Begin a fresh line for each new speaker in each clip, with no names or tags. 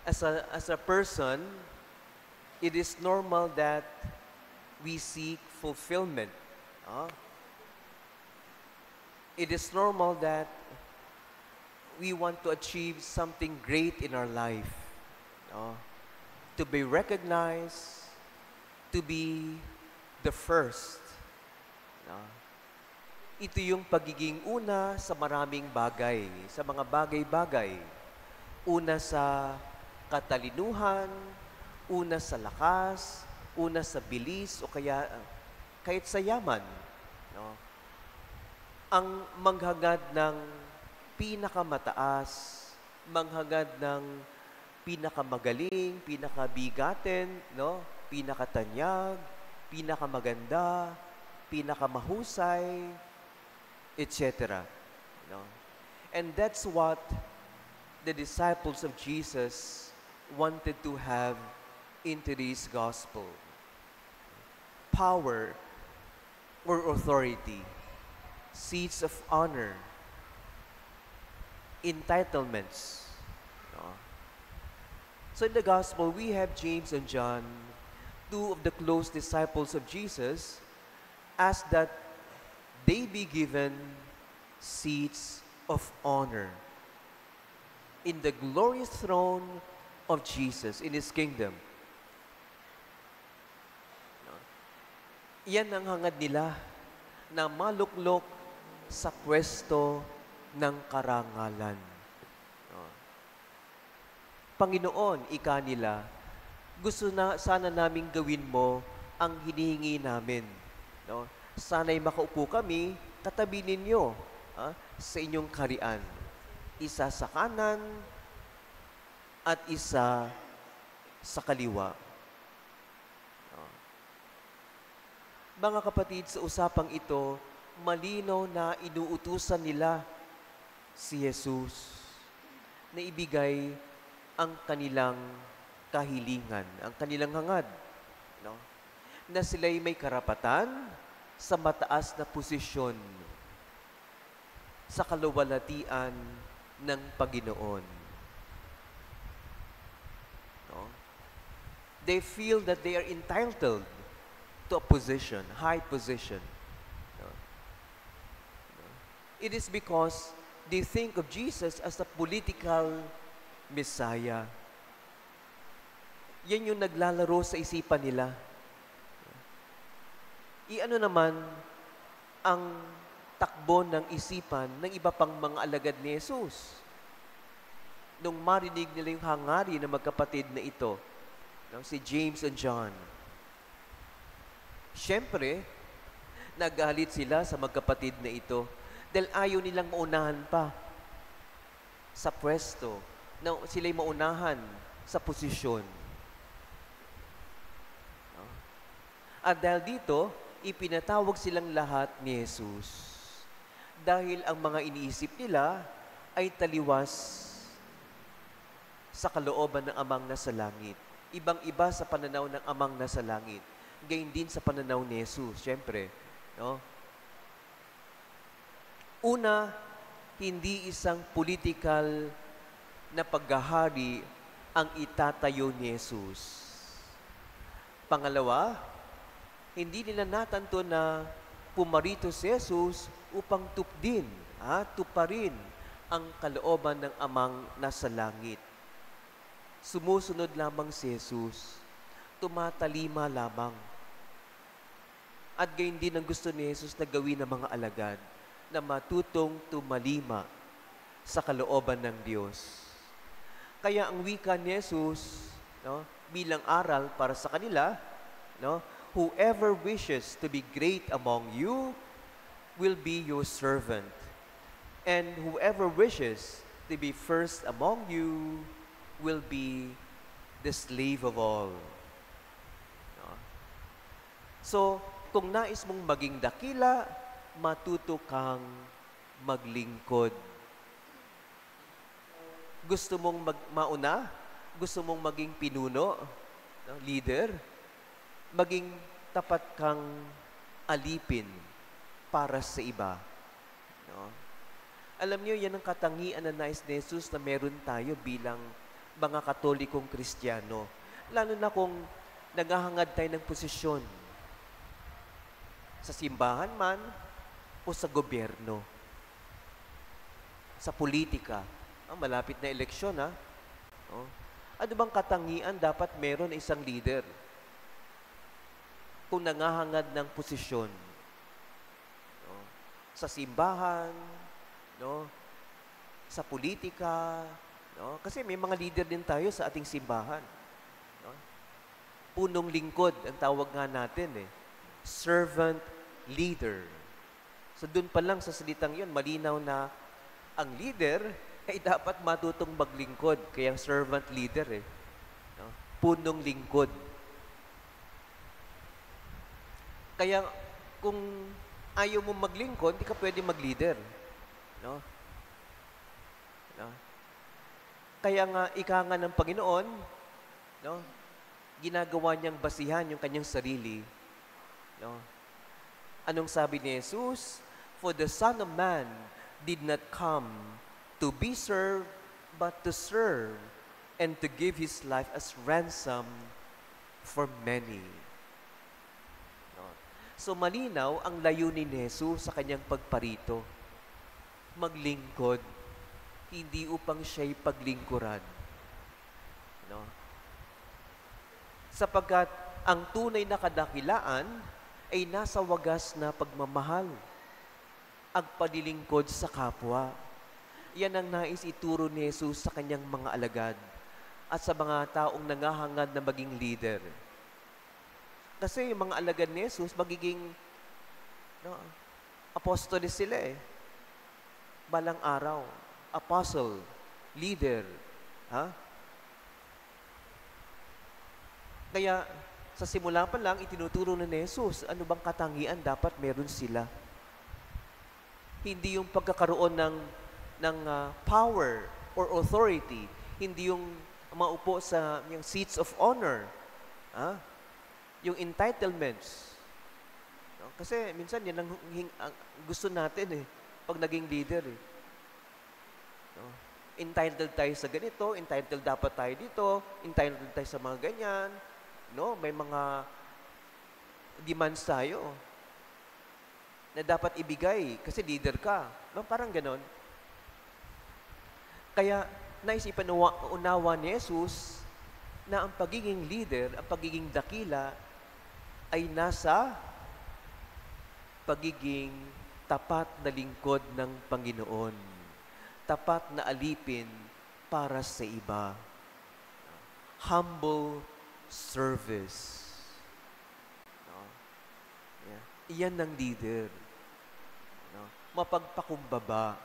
As a person, it is normal that we seek fulfillment. ah. It is normal that we want to achieve something great in our life. ah. To be recognized, to be the first. ah. Ito yung pagiging una sa maraming bagay, sa mga bagay-bagay. Una sa katalinuhan, una sa lakas, una sa bilis, o kaya kahit sa yaman. No? Ang manghagad ng pinakamataas, manghagad ng pinakamagaling, pinakabigatin, no? Pinakatanyag, pinakamaganda, pinakamahusay, etc. No? And that's what the disciples of Jesus wanted to have in today's gospel. Power or authority, seats of honor, entitlements. No? So in the gospel, we have James and John, two of the close disciples of Jesus, ask that they be given seats of honor in the glorious throne of Jesus in His kingdom. No? Yan ang hangad nila na maluklok sa pwesto ng karangalan. No? Panginoon, ika nila, gusto na sana naming gawin mo ang hinihingi namin. No? Sana'y makaupo kami, katabi ninyo sa inyong karian. Isa sa kanan at isa sa kaliwa. No? Mga kapatid, sa usapang ito, malinaw na inuutusan nila si Jesus na ibigay ang kanilang kahilingan, ang kanilang hangad. No? Na sila'y may karapatan sa mataas na posisyon sa kaluwalhatian ng Panginoon. No? They feel that they are entitled to a position, high position. No? No? It is because they think of Jesus as a political Messiah. Yan yung naglalaro sa isipan nila. Iano naman ang takbo ng isipan ng iba pang mga alagad ni Jesus. Nung marinig nila yung hangarin ng magkapatid na ito, si James and John. Siyempre, nagalit sila sa magkapatid na ito dahil ayaw nilang maunahan pa sa pwesto, na sila'y maunahan sa posisyon. At dahil dito, ipinatawag silang lahat ni Jesus. Dahil ang mga iniisip nila ay taliwas sa kalooban ng Amang nasa langit. Ibang-iba sa pananaw ng Amang nasa langit. Gayon din sa pananaw ni Jesus, siyempre. No? Una, hindi isang political na paghahari ang itatayo ni Jesus. Pangalawa, hindi nila natanto na pumarito si Jesus upang tuparin ang kalooban ng Amang nasa langit. Sumusunod lamang si Jesus, tumatalima lamang. At gayon din ang gusto ni Jesus na gawin ng mga alagad, na matutong tumalima sa kalooban ng Diyos. Kaya ang wika ni Jesus, no, bilang aral para sa kanila, no, whoever wishes to be great among you will be your servant. And whoever wishes to be first among you will be the slave of all. No? So, kung nais mong maging dakila, matuto kang maglingkod. Gusto mong mauna? Gusto mong maging pinuno? No? Leader? Maging tapat kang alipin para sa iba. No? Alam niyo, yan ang katangian na nais ni Jesus na meron tayo bilang mga Katolikong Kristiyano. Lalo na kung naghahangad tayo ng posisyon sa simbahan man o sa gobyerno, sa politika. Malapit na eleksyon, ha? Oh. Ano bang katangian dapat meron isang leader kung nangahangad ng posisyon? No? Sa simbahan, no? Sa politika, no? Kasi may mga leader din tayo sa ating simbahan. No? Punong lingkod ang tawag nga natin eh. Servant leader. So doon pa lang sa salitang yun, malinaw na ang leader ay dapat matutong maglingkod. Kaya servant leader eh. No? Punong lingkod. Kaya kung ayaw mo maglingkod, hindi ka pwede mag-leader. No? No? Kaya nga, ika nga ng Panginoon, no? Ginagawa niyang basihan yung kanyang sarili. No? Anong sabi ni Jesus? For the Son of Man did not come to be served, but to serve, and to give His life as ransom for many. No? So malinaw ang layunin ni Jesus sa kanyang pagparito. Maglingkod, hindi upang siya'y paglingkuran. No? Sapagkat ang tunay na kadakilaan ay nasa wagas na pagmamahal, ang paglilingkod sa kapwa. Yan ang nais ituro ni Jesus sa kanyang mga alagad at sa mga taong nangahangad na maging leader. Kasi yung mga alagad ni Jesus, magiging apostoles sila eh. Balang araw, apostle, leader. Ha? Kaya sa simula pa lang, itinuturo na ni Jesus, ano bang katangian dapat meron sila? Hindi yung pagkakaroon ng power or authority, hindi yung maupo sa yung seats of honor, yung entitlements. No? Kasi minsan yan ang gusto natin eh, pag naging leader eh. No? Entitled tayo sa ganito, entitled dapat tayo dito, entitled tayo sa mga ganyan, no? May mga demands tayo na dapat ibigay kasi leader ka. No? Parang ganon. Kaya naisipan unawa ni Jesus na ang pagiging leader, ang pagiging dakila ay nasa pagiging tapat na lingkod ng Panginoon. Tapat na alipin para sa iba. Humble service. No? Yeah. Iyan ang leader. No? Mapagpakumbaba,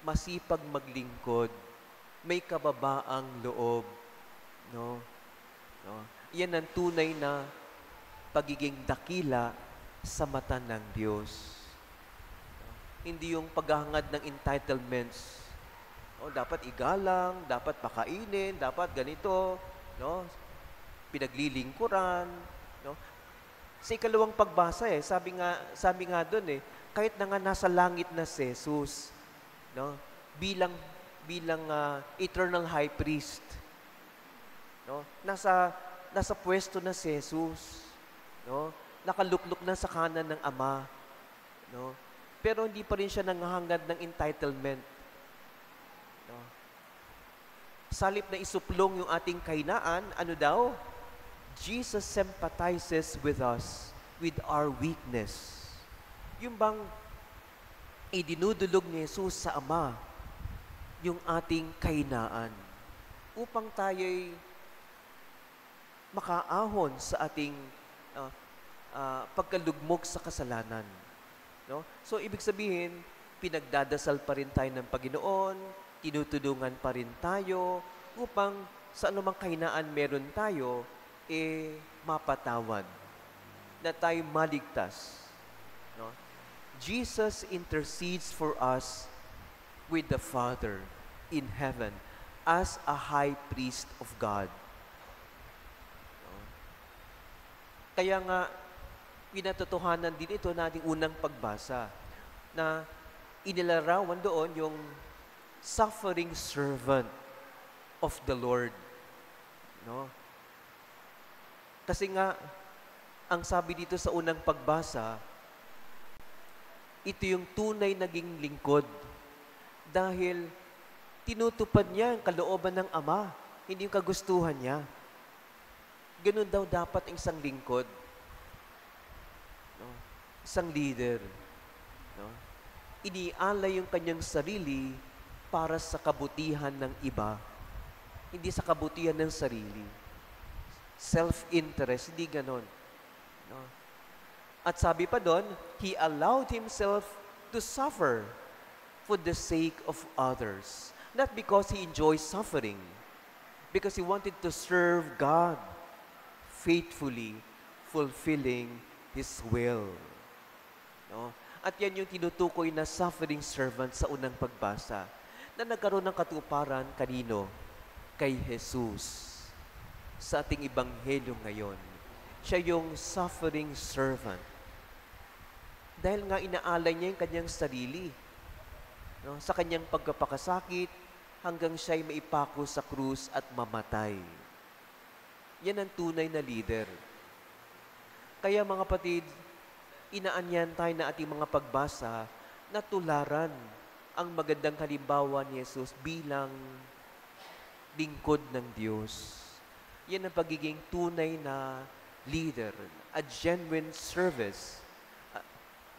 masipag maglingkod, may kababaang loob. No? No? Iyan ang tunay na pagiging dakila sa mata ng Diyos. No? Hindi yung paghahangad ng entitlements. No? Dapat igalang, dapat pakainin, dapat ganito, no? Pinaglilingkuran, no? Sa ikalawang pagbasa sabi nga doon kahit na nga nasa langit na si Jesus, no? Bilang eternal high priest, no? Nasa pwesto na si Jesus, no? Nakalukluk na sa kanan ng Ama, no? Pero hindi pa rin siya nanghahangad ng entitlement, no? Salip na isuplong yung ating kahinaan, ano daw? Jesus sympathizes with us, with our weakness. Yung bang idinudulog ni Jesus sa Ama, yung ating kahinaan, upang tayo'y makaahon sa ating pagkalugmok sa kasalanan. No? So, ibig sabihin, pinagdadasal pa rin tayo ng Panginoon, tinutulungan pa rin tayo, upang sa anumang kahinaan meron tayo, mapatawad, na tayo maligtas. No? Jesus intercedes for us with the Father in heaven as a high priest of God. No? Kaya nga, pinatotohanan din ito na ating unang pagbasa na inilarawan doon yung suffering servant of the Lord. No? Kasi nga, ang sabi dito sa unang pagbasa, ito yung tunay naging lingkod dahil tinutupad niya ang kalooban ng Ama, hindi yung kagustuhan niya. Ganun daw dapat ang isang lingkod. No? Isang leader. No? Inialay yung kanyang sarili para sa kabutihan ng iba. Hindi sa kabutihan ng sarili. Self-interest, hindi ganon. No? At sabi pa doon, He allowed Himself to suffer for the sake of others. Not because He enjoys suffering, because He wanted to serve God faithfully, fulfilling His will. No? At yan yung tinutukoy na suffering servant sa unang pagbasa na nagkaroon ng katuparan kanino? Kay Jesus. Sa ating ebanghelyo ngayon, siya yung suffering servant. Dahil nga inaalay niya yung kanyang sarili. No? Sa kanyang pagkapakasakit, hanggang siya'y maipako sa krus at mamatay. Yan ang tunay na leader. Kaya mga kapatid, inaanyan tayo na ating mga pagbasa na tularan ang magandang halimbawa ni Jesus bilang lingkod ng Diyos. Yan ang pagiging tunay na leader, a genuine service,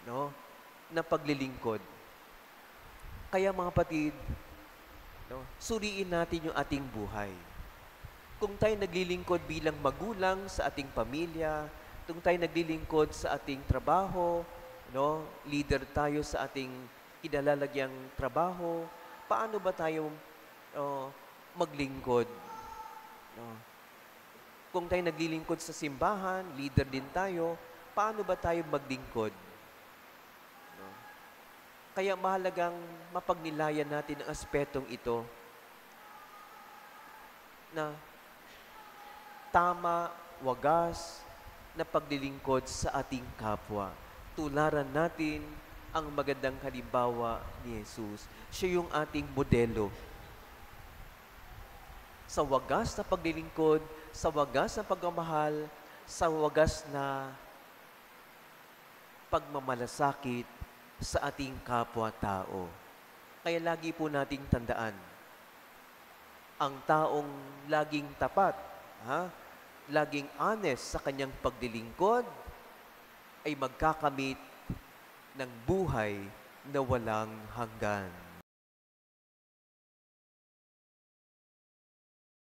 no, na paglilingkod. Kaya mga kapatid, no, suriin natin yung ating buhay. Kung tayo naglilingkod bilang magulang sa ating pamilya, kung tayo naglilingkod sa ating trabaho, no, leader tayo sa ating kinalalagyang trabaho, paano ba tayo maglingkod? No? Kung tayo naglilingkod sa simbahan, leader din tayo, paano ba tayo maglingkod? No? Kaya mahalagang mapagnilayan natin ang aspetong ito na tama, wagas na paglilingkod sa ating kapwa. Tularan natin ang magandang halimbawa ni Jesus. Siya yung ating modelo. Sa wagas na paglilingkod, sa wagas na pagmamahal, sa wagas na pagmamalasakit sa ating kapwa-tao. Kaya lagi po nating tandaan, ang taong laging tapat, laging honest sa kanyang paglilingkod, ay magkakamit ng buhay na walang hanggan.